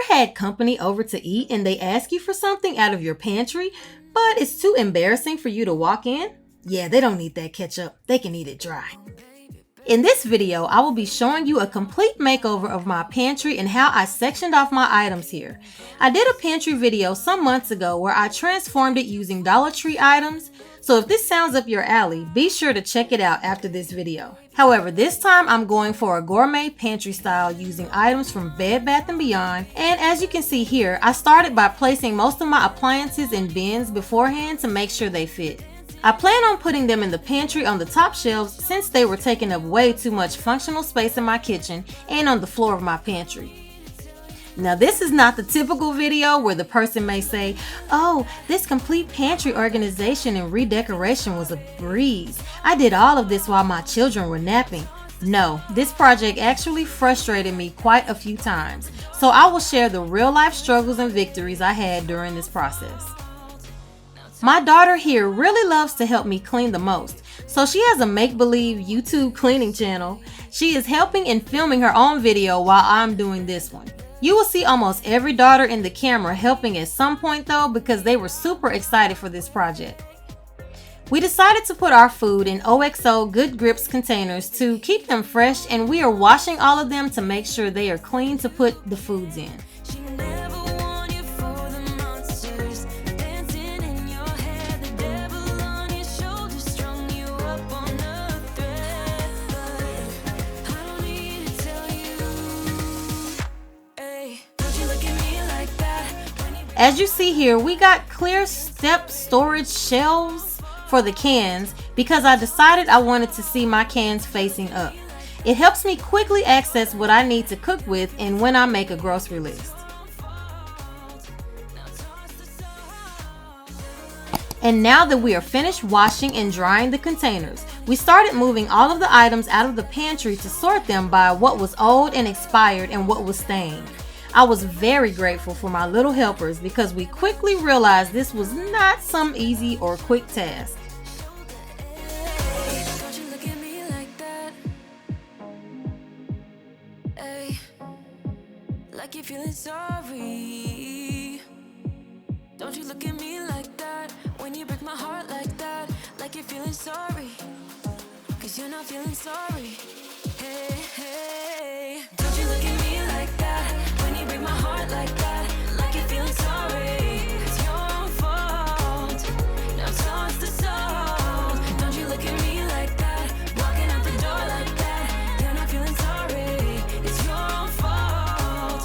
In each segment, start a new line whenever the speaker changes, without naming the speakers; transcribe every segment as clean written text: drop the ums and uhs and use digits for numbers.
had company over to eat and they ask you for something out of your pantry, but it's too embarrassing for you to walk in? Yeah, they don't need that ketchup. They can eat it dry. In this video, I will be showing you a complete makeover of my pantry and how I sectioned off my items here. I did a pantry video some months ago where I transformed it using Dollar Tree items, so if this sounds up your alley, be sure to check it out after this video. However, this time I'm going for a gourmet pantry style using items from Bed Bath & Beyond, and as you can see here, I started by placing most of my appliances in bins beforehand to make sure they fit. I plan on putting them in the pantry on the top shelves since they were taking up way too much functional space in my kitchen and on the floor of my pantry. Now this is not the typical video where the person may say, "Oh, this complete pantry organization and redecoration was a breeze. I did all of this while my children were napping." No, this project actually frustrated me quite a few times, so I will share the real life struggles and victories I had during this process. My daughter here really loves to help me clean the most, so she has a make-believe YouTube cleaning channel. She is helping and filming her own video while I'm doing this one. You will see almost every daughter in the camera helping at some point though, because they were super excited for this project. We decided to put our food in OXO Good Grips containers to keep them fresh, and we are washing all of them to make sure they are clean to put the foods in. As you see here, we got clear step storage shelves for the cans because I decided I wanted to see my cans facing up. It helps me quickly access what I need to cook with and when I make a grocery list. And now that we are finished washing and drying the containers, we started moving all of the items out of the pantry to sort them by what was old and expired and what was stained. I was very grateful for my little helpers because we quickly realized this was not some easy or quick task.
Don't you look at me like that? Ay, like you're feeling sorry. Don't you look at me like that when you break my heart like that, like you're feeling sorry, 'cause you're not feeling sorry. Hey, hey, don't you look at me like that when you break my heart like that, like you're feeling sorry. It's your own fault. Now toss the salt. Don't you look at me like that, walking out the door like that. You're not feeling sorry. It's your own fault.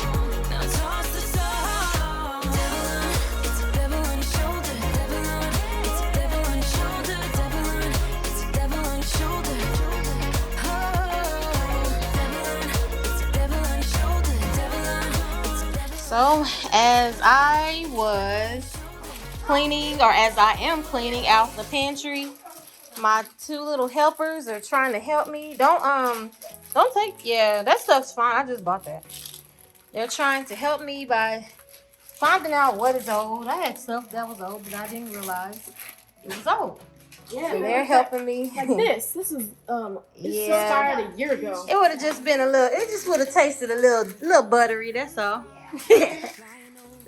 Now toss the salt. Devil on, it's a devil on your shoulder. Devil on, it's a devil on your shoulder. Devil on, it's a devil on your shoulder.
So as I was cleaning, or as I am cleaning out the pantry, my two little helpers are trying to help me. Don't take, yeah, that stuff's fine. I just bought that. They're trying to help me by finding out what is old. I had stuff that was old, but I didn't realize it was old.
Yeah,
so they're helping me.
Like this. This was
yeah,
started a year ago.
It would have just been a little. It just would have tasted a little buttery. That's all.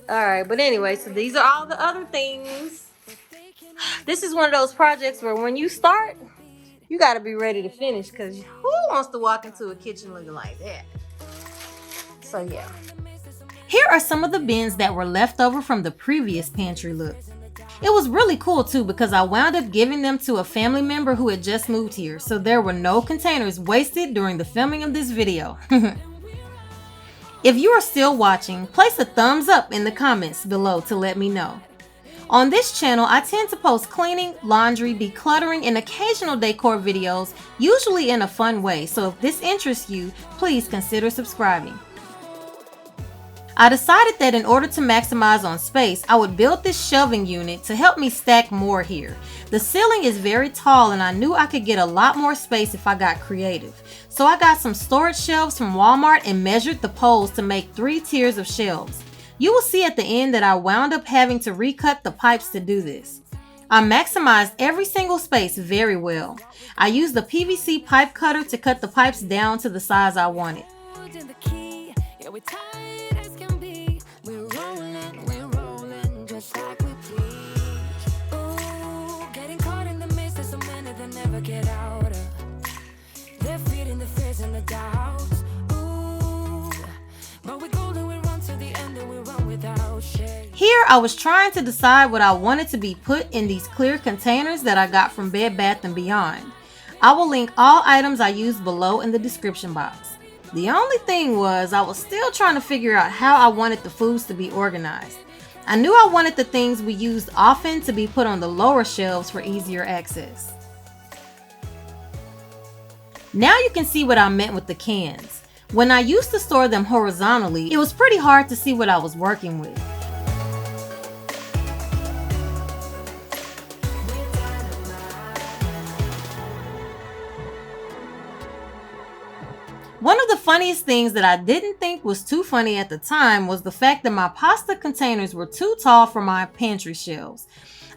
All right, but anyway, so these are all the other things. This is one of those projects where when you start, you got to be ready to finish, because who wants to walk into a kitchen looking like that? So yeah. Here are some of the bins that were left over from the previous pantry look. It was really cool too because I wound up giving them to a family member who had just moved here, so there were no containers wasted during the filming of this video. If you are still watching, place a thumbs up in the comments below to let me know. On this channel, I tend to post cleaning, laundry, decluttering, and occasional decor videos, usually in a fun way, so if this interests you, please consider subscribing. I decided that in order to maximize on space, I would build this shelving unit to help me stack more here. The ceiling is very tall and I knew I could get a lot more space if I got creative. So I got some storage shelves from Walmart and measured the poles to make 3 tiers of shelves. You will see at the end that I wound up having to recut the pipes to do this. I maximized every single space very well. I used the PVC pipe cutter to cut the pipes down to the size I wanted.
Yeah, we're tired as can be.
Here I was trying to decide what I wanted to be put in these clear containers that I got from Bed Bath & Beyond. I will link all items I used below in the description box. The only thing was I was still trying to figure out how I wanted the foods to be organized. I knew I wanted the things we used often to be put on the lower shelves for easier access. Now you can see what I meant with the cans. When I used to store them horizontally, it was pretty hard to see what I was working with. One of the funniest things that I didn't think was too funny at the time was the fact that my pasta containers were too tall for my pantry shelves.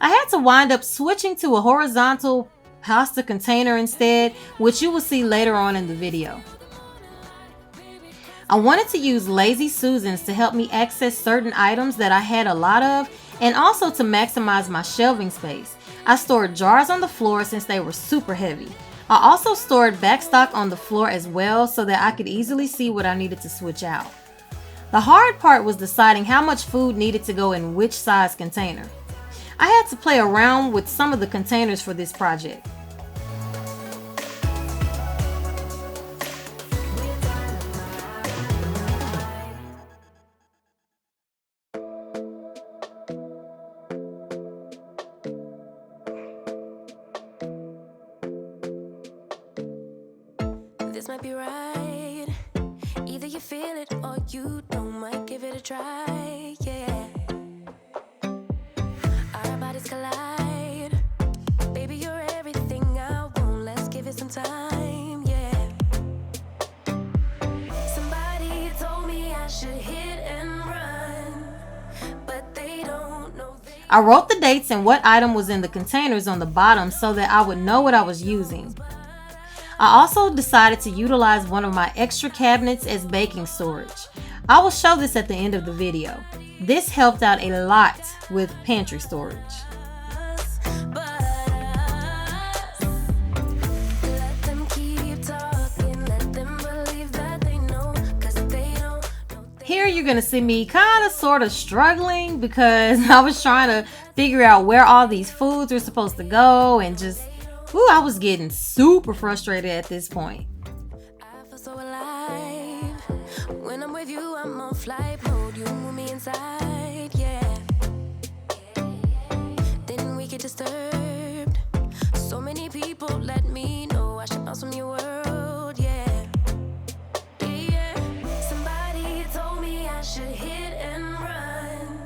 I had to wind up switching to a horizontal pasta container instead, which you will see later on in the video. I wanted to use Lazy Susans to help me access certain items that I had a lot of, and also to maximize my shelving space. I stored jars on the floor since they were super heavy. I also stored backstock on the floor as well so that I could easily see what I needed to switch out. The hard part was deciding how much food needed to go in which size container. I had to play around with some of the containers for this project.
This might be right. Either you feel it or you don't. Might give it a try. Yeah. Our bodies collide. Baby, you're everything I want. Let's give it some time. Yeah. Somebody told me I should hit and run, but they don't know.
I wrote the dates and what item was in the containers on the bottom so that I would know what I was using. I also decided to utilize one of my extra cabinets as baking storage. I will show this at the end of the video. This helped out a lot with pantry storage. Here you're going to see me kind of sort of struggling because I was trying to figure out where all these foods were supposed to go, and just I was getting super frustrated at this point.
I feel so alive. When I'm with you, I'm on flight mode. You move me inside, yeah. Then we get disturbed. So many people let me know I should bounce from your world, yeah. Yeah. Somebody told me I should hit and run,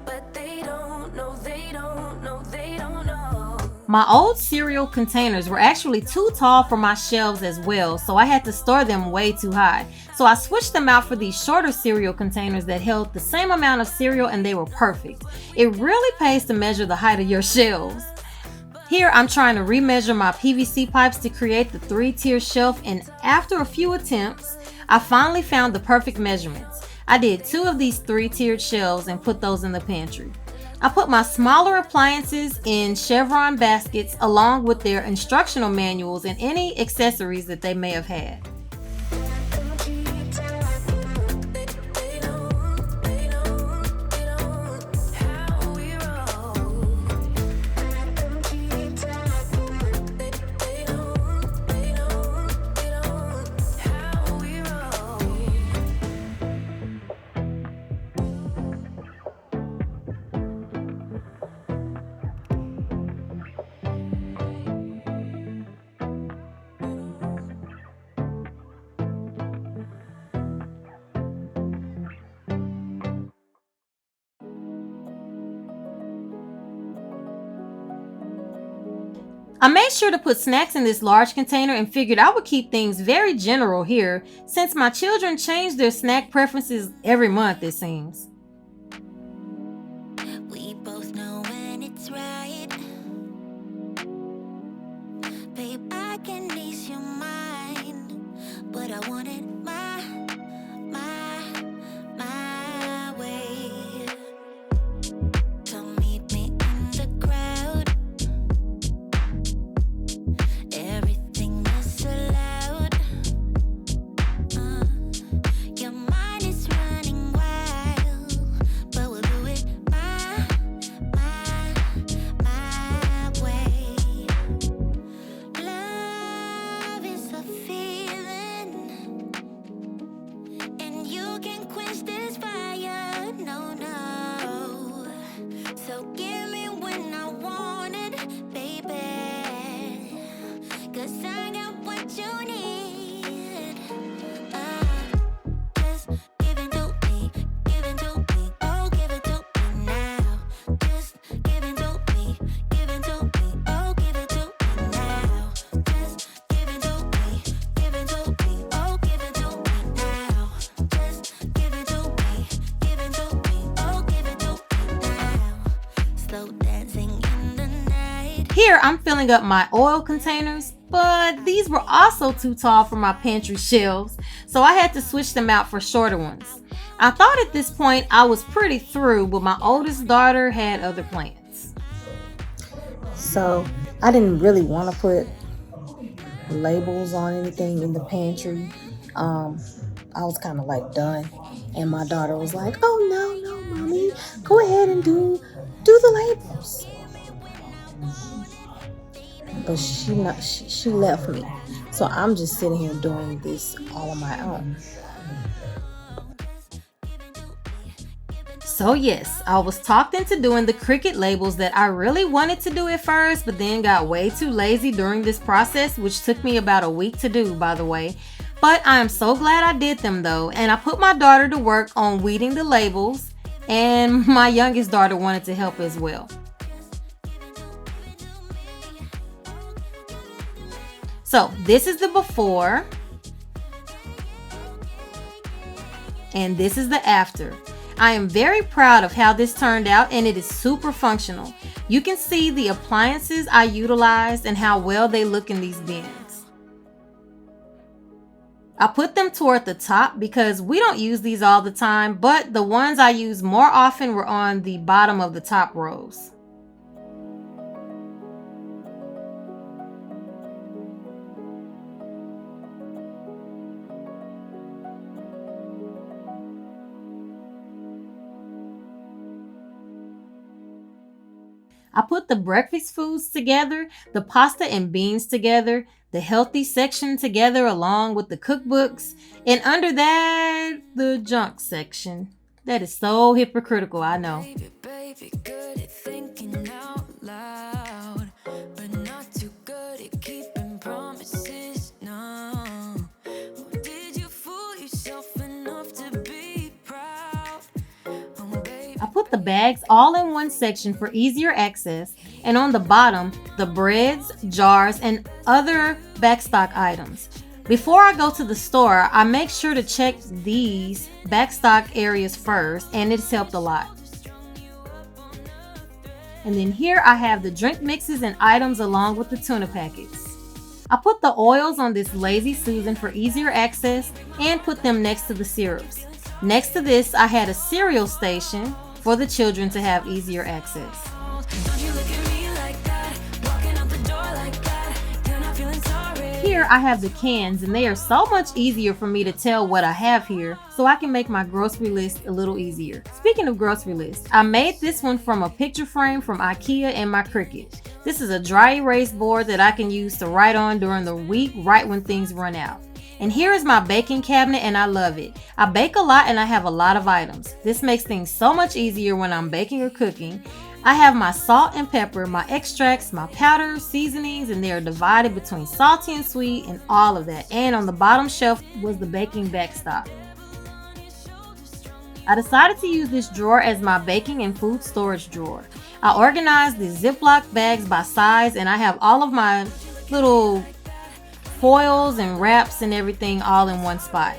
but they don't know, they don't know, they don't know.
My old cereal containers were actually too tall for my shelves as well, so I had to store them way too high. So I switched them out for these shorter cereal containers that held the same amount of cereal, and they were perfect. It really pays to measure the height of your shelves. Here I'm trying to remeasure my PVC pipes to create the 3-tier shelf, and after a few attempts, I finally found the perfect measurements. I did 2 of these 3-tiered shelves and put those in the pantry. I put my smaller appliances in chevron baskets along with their instructional manuals and any accessories that they may have had. I made sure to put snacks in this large container and figured I would keep things very general here since my children change their snack preferences every month, it seems.
We both know when it's right. Babe, I can ease your mind, but I want it my way. So meet me in the crowd. Everything is so loud. Your mind is running wild. quench this fire, no, no. So give me when I want it, baby. 'Cause I got what you need. Just give it to me, give it to me, oh, give it to me now. Just give it to me, give it to me, oh, give it to me now. Just give it to me, give it to me, oh, give it to me now. Just give it to me, give it to me, oh, give it to me now. Slow dancing in the night.
Here I'm filling up my oil containers, but these were also too tall for my pantry shelves, so I had to switch them out for shorter ones. I thought at this point I was pretty through, but my oldest daughter had other plans.
So I didn't really want to put labels on anything in the pantry. I was kind of like done, and my daughter was like, "Oh no, mommy, go ahead and do the labels." But she left me, so I'm just sitting here doing this all on my own.
So yes, I was talked into doing the Cricut labels that I really wanted to do at first, but then got way too lazy during this process, which took me about a week to do, by the way. But I am so glad I did them though, and I put my daughter to work on weeding the labels, and my youngest daughter wanted to help as well. So this is the before, and this is the after. I am very proud of how this turned out, and it is super functional. You can see the appliances I utilized and how well they look in these bins. I put them toward the top because we don't use these all the time, but the ones I use more often were on the bottom of the top rows. I put the breakfast foods together, the pasta and beans together, the healthy section together along with the cookbooks, and under that, the junk section. That is so hypocritical, I know.
Baby, good at thinking out loud, but not too good at keeping promises, no. Did you fool yourself enough to be proud? Oh, baby.
I put the bags all in one section for easier access, and on the bottom, the breads, jars, and other backstock items. Before I go to the store, I make sure to check these backstock areas first, and it's helped a lot. And then here I have the drink mixes and items along with the tuna packets. I put the oils on this Lazy Susan for easier access and put them next to the syrups. Next to this, I had a cereal station for the children to have easier access.
Don't you look at me like that, walking out the door like that, you're not feeling sorry.
Here I have the cans, and they are so much easier for me to tell what I have here, so I can make my grocery list a little easier. Speaking of grocery list, I made this one from a picture frame from IKEA and my Cricut. This is a dry erase board that I can use to write on during the week right when things run out. And here is my baking cabinet, and I love it. I bake a lot and I have a lot of items. This makes things so much easier when I'm baking or cooking. I have my salt and pepper, my extracts, my powders, seasonings, and they are divided between salty and sweet and all of that. And on the bottom shelf was the baking backstop. I decided to use this drawer as my baking and food storage drawer. I organized the Ziploc bags by size, and I have all of my little foils and wraps and everything all in one spot.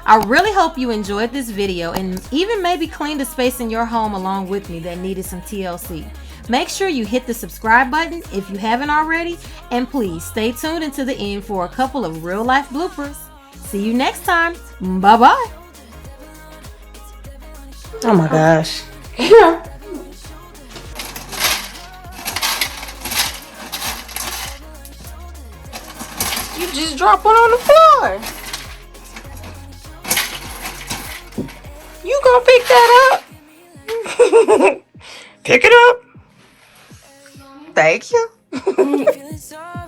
I really hope you enjoyed this video and even maybe cleaned a space in your home along with me that needed some TLC. Make sure you hit the subscribe button if you haven't already, and please stay tuned until the end for a couple of real life bloopers. See you next time. Bye bye.
Oh my gosh. You just dropped one on the floor. You gonna pick that up? Pick it up. Thank you.
Feeling sorry.